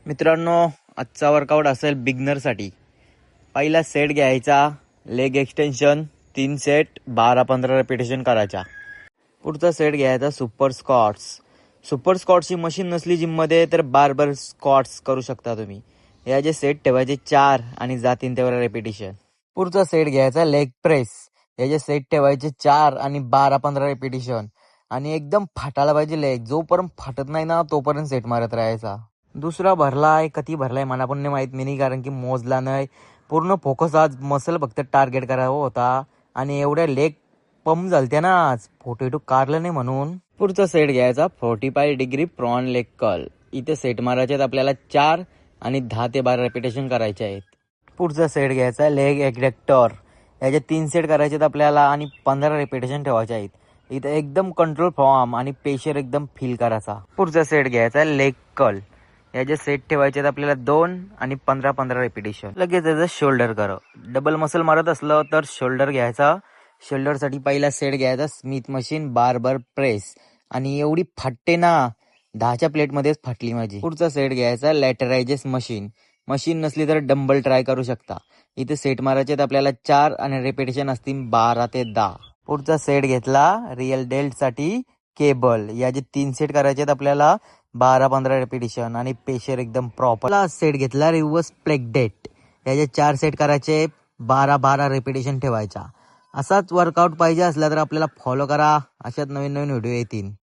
मित्रांनो, आजचा वर्कआउट असेल बिगनरसाठी. पहिला सेट घ्यायचा, लेग एक्सटेन्शन 3 सेट 12-15 रिपिटेशन करायच्या. पुढचा सेट घ्यायचा सुपर स्क्वॉट्स. सुपर स्क्वॉट्सची मशीन नसली जिममध्ये तर बारबर स्क्वॉट्स करू शकता तुम्ही. याचे सेट ठेवायचे 4 आणि जातीन तेवढा रिपिटेशन. पुढचा सेट घ्यायचा लेग प्रेस. याचे सेट ठेवायचे 4 आणि 12-15 रिपिटेशन. आणि एकदम फाटायला पाहिजे लेग. जोपर्यंत फाटत नाही ना तोपर्यंत सेट मारत राहायचा. दुसरा भरलाय, कधी भरलाय मला पण नाही माहित मी, कारण की मोजला नाही. पूर्ण फोकस आज मसल फक्त टार्गेट करावा होता आणि एवढ्या लेग पंप झालत्या ना आज, फोटो काढलं नाही म्हणून. पुढचा सेट घ्यायचा 45 डिग्री प्रॉन लेग कर्ल. इथे सेट मारायचे आहेत आपल्याला 4 आणि 10 ते 12 रिपिटेशन करायचे आहेत. पुढचा सेट घ्यायचा लेग एक्डेक्टर. याचे 3 सेट करायचे आहेत आपल्याला आणि 15 रिपिटेशन ठेवायचे आहेत. इथं एकदम कंट्रोल फॉर्म आणि प्रेशर एकदम फील करायचा. पुढचा सेट घ्यायचा लेग कर्ल. याचे सेट ठेवायचे आहेत आपल्याला 2 आणि 15-15 रिपिटेशन. लगेच याचं शोल्डर करा. डबल मसल मारत असलं तर शोल्डर घ्यायचा. शोल्डरसाठी पहिला सेट घ्यायचा स्मिथ मशीन बारबर प्रेस. आणि एवढी फाटते ना, 10च्या प्लेटमध्येच फाटली माझी. पुढचा सेट घ्यायचा लॅटरायजेस मशीन. मशीन नसली तर डंबल ट्राय करू शकता. इथे सेट मारायचे आहेत आपल्याला 4 आणि रिपिटेशन असतील 12 ते 10. पुढचा सेट घेतला रिअल डेल्ट साठी केबल. याचे 3 सेट करायचे आहेत आपल्याला 12-15 रिपिटेशन आणि प्रेशर एकदम प्रॉपर. सेट घेतला रिव्हर्स प्लेग डेट. याचे 4 सेट करायचे 12-12 रिपिटेशन ठेवायचा. असाच वर्कआउट पाहिजे असला तर आपल्याला फॉलो करा. अशाच नवीन नवीन व्हिडिओ येतील.